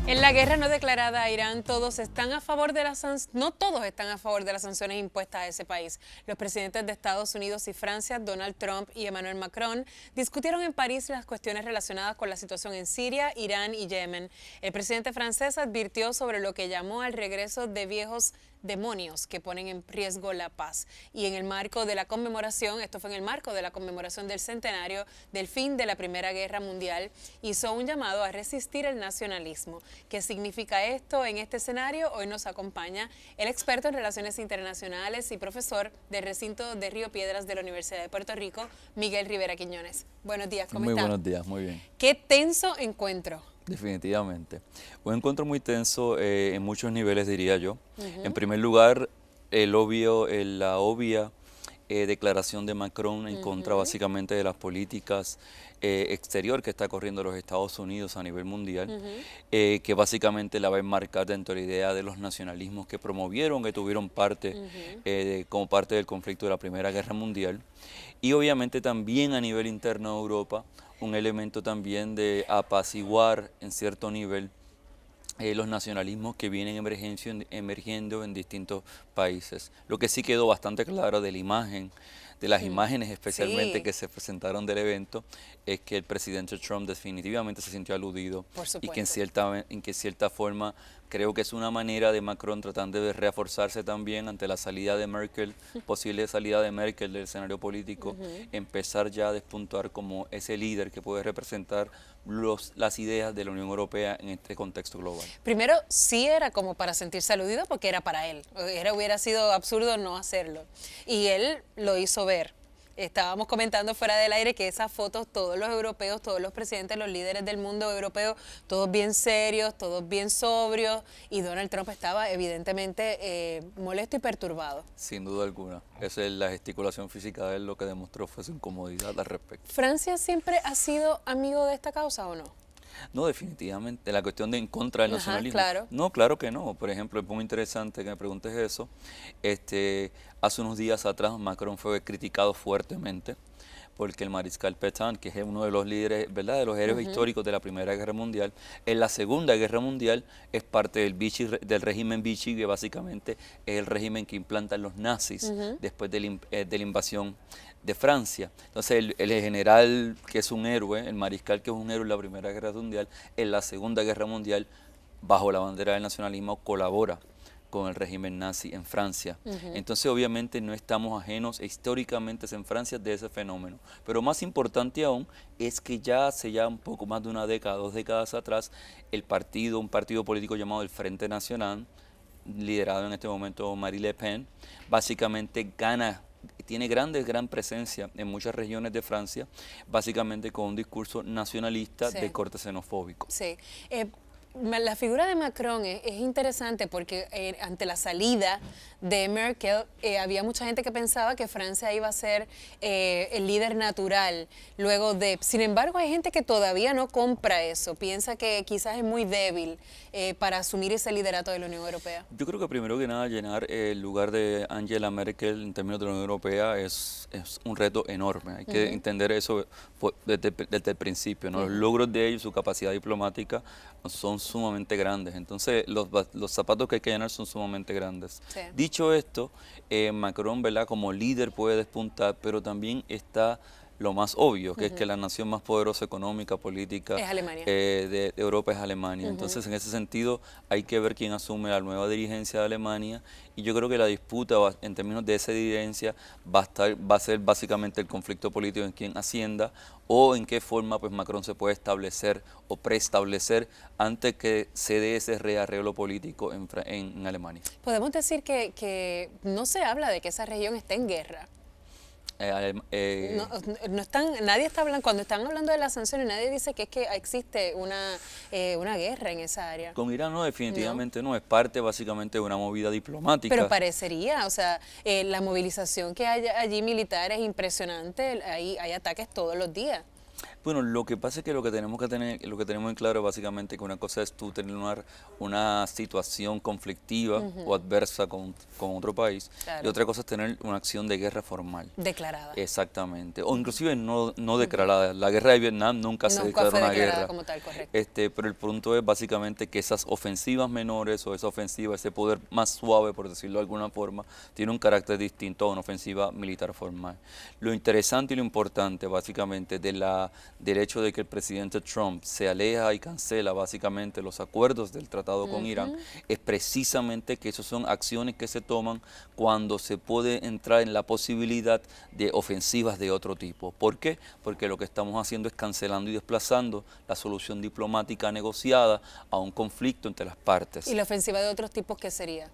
En la guerra no declarada a Irán, todos están a favor de no todos están a favor de las sanciones impuestas a ese país. Los presidentes de Estados Unidos y Francia, Donald Trump y Emmanuel Macron, discutieron en París las cuestiones relacionadas con la situación en Siria, Irán y Yemen. El presidente francés advirtió sobre lo que llamó al regreso de viejos demonios que ponen en riesgo la paz. Y en el marco de la conmemoración, esto fue en el marco de la conmemoración del centenario del fin de la Primera Guerra Mundial, hizo un llamado a resistir el nacionalismo. ¿Qué significa esto en este escenario? Hoy nos acompaña el experto en relaciones internacionales y profesor del recinto de Río Piedras de la Universidad de Puerto Rico, Miguel Rivera Quiñones. Buenos días, ¿cómo está? Muy buenos días, muy bien. Qué tenso encuentro. Definitivamente. Un encuentro muy tenso en muchos niveles, diría yo. En primer lugar, la obvia declaración de Macron en contra básicamente de las políticas exterior que está corriendo los Estados Unidos a nivel mundial, que básicamente la va a enmarcar dentro de la idea de los nacionalismos que promovieron, que tuvieron parte como parte del conflicto de la Primera Guerra Mundial. Y obviamente también a nivel interno de Europa, un elemento también de apaciguar en cierto nivel los nacionalismos que vienen emergiendo en distintos países. Lo que sí quedó bastante claro de la imagen, de las imágenes especialmente que se presentaron del evento, es que el presidente Trump definitivamente se sintió aludido y que en cierta forma creo que es una manera de Macron tratando de reforzarse también ante la salida de Merkel, posible salida de Merkel del escenario político, empezar ya a despuntar como ese líder que puede representar las ideas de la Unión Europea en este contexto global. Primero, sí era como para sentirse aludido porque era para él. Hubiera sido absurdo no hacerlo. Y él lo hizo ver. Estábamos comentando fuera del aire que esas fotos, todos los europeos, todos los presidentes, los líderes del mundo europeo, todos bien serios, todos bien sobrios, y Donald Trump estaba evidentemente molesto y perturbado. Sin duda alguna. Esa es la gesticulación física de él, lo que demostró fue su incomodidad al respecto. ¿Francia siempre ha sido amigo de esta causa o no? No, definitivamente. La cuestión de en contra del nacionalismo. Claro. No, claro que no. Por ejemplo, es muy interesante que me preguntes eso. Hace unos días atrás Macron fue criticado fuertemente porque el mariscal Pétain, que es uno de los líderes, ¿verdad?, de los héroes históricos de la Primera Guerra Mundial, en la Segunda Guerra Mundial es parte del régimen Vichy, que básicamente es el régimen que implantan los nazis después de la invasión de Francia. Entonces el general, que es un héroe, el mariscal, que es un héroe en la Primera Guerra Mundial, en la Segunda Guerra Mundial, bajo la bandera del nacionalismo, colabora con el régimen nazi en Francia. Entonces obviamente no estamos ajenos históricamente en Francia de ese fenómeno. Pero más importante aún es que ya hace ya un poco más de una década, 2 décadas atrás, un partido político llamado el Frente Nacional, liderado en este momento Marine Le Pen, básicamente tiene gran presencia en muchas regiones de Francia, básicamente con un discurso nacionalista de corte xenofóbico. Sí. La figura de Macron es interesante porque ante la salida de Merkel había mucha gente que pensaba que Francia iba a ser el líder natural sin embargo hay gente que todavía no compra eso, piensa que quizás es muy débil para asumir ese liderato de la Unión Europea. Yo creo que primero que nada llenar el lugar de Angela Merkel en términos de la Unión Europea es un reto enorme, hay que entender eso desde el principio, ¿no? Los logros de ellos, su capacidad diplomática son sumamente grandes, entonces los zapatos que hay que llenar son sumamente grandes. Sí. Dicho esto, Macron, ¿verdad?, como líder puede despuntar, pero también está lo más obvio, que es que la nación más poderosa económica, política de Europa es Alemania. Entonces, en ese sentido, hay que ver quién asume la nueva dirigencia de Alemania, y yo creo que la disputa en términos de esa dirigencia va a ser básicamente el conflicto político en quién ascienda o en qué forma pues Macron se puede establecer o preestablecer antes que se dé ese rearreglo político en Alemania. Podemos decir que no se habla de que esa región esté en guerra. Nadie está hablando, cuando están hablando de las sanciones, nadie dice que es que existe una guerra en esa área. Con Irán no, definitivamente no, es parte básicamente de una movida diplomática. Pero parecería, o sea, la movilización que hay allí militar es impresionante, hay ataques todos los días. Bueno, lo que pasa es que lo que tenemos en claro es básicamente que una cosa es tú tener una situación conflictiva o adversa con otro país, y otra cosa es tener una acción de guerra formal. Declarada. Exactamente, o inclusive no declarada. La guerra de Vietnam nunca se declaró una guerra. Como tal, correcto. Pero el punto es básicamente que esas ofensivas menores o esa ofensiva, ese poder más suave, por decirlo de alguna forma, tiene un carácter distinto a una ofensiva militar formal. Lo interesante y lo importante básicamente del hecho de que el presidente Trump se aleja y cancela básicamente los acuerdos del tratado con Irán es precisamente que esas son acciones que se toman cuando se puede entrar en la posibilidad de ofensivas de otro tipo. ¿Por qué? Porque lo que estamos haciendo es cancelando y desplazando la solución diplomática negociada a un conflicto entre las partes. ¿Y la ofensiva de otros tipos qué sería?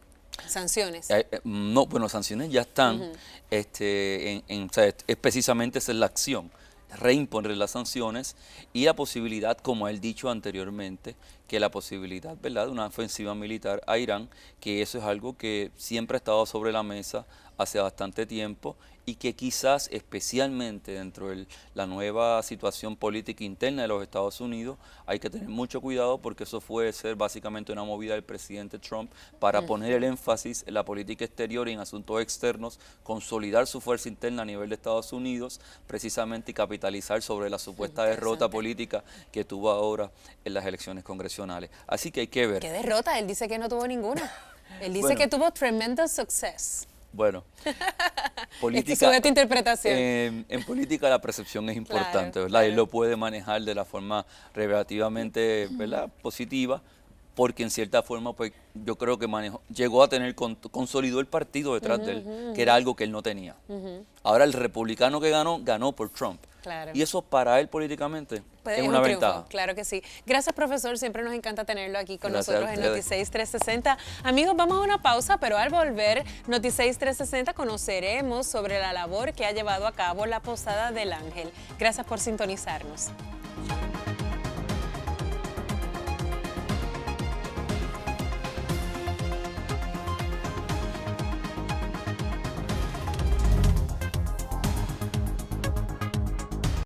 ¿Sanciones? No, bueno, sanciones ya están, o sea, es precisamente esa es la acción, reimponer las sanciones y la posibilidad, como él dicho anteriormente, que la posibilidad, ¿verdad?, de una ofensiva militar a Irán, que eso es algo que siempre ha estado sobre la mesa hace bastante tiempo y que quizás especialmente dentro de la nueva situación política interna de los Estados Unidos hay que tener mucho cuidado porque eso puede ser básicamente una movida del presidente Trump para poner el énfasis en la política exterior y en asuntos externos, consolidar su fuerza interna a nivel de Estados Unidos precisamente y capitalizar sobre la supuesta derrota política que tuvo ahora en las elecciones congresionales. Así que hay que ver. ¿Qué derrota? Él dice que no tuvo ninguna. Él dice que tuvo tremendous success. Bueno, política, es tu interpretación. En política la percepción es importante, claro, ¿verdad? Él lo puede manejar de la forma relativamente, ¿verdad?, positiva, porque en cierta forma pues yo creo que llegó a tener, consolidó el partido detrás de él, que era algo que él no tenía. Ahora el republicano que ganó por Trump. Claro. Y eso para él políticamente es una ventaja. Claro que sí. Gracias, profesor. Siempre nos encanta tenerlo aquí con nosotros en Noti6 360. Amigos, vamos a una pausa, pero al volver, Noti6 360 conoceremos sobre la labor que ha llevado a cabo la Posada del Ángel. Gracias por sintonizarnos.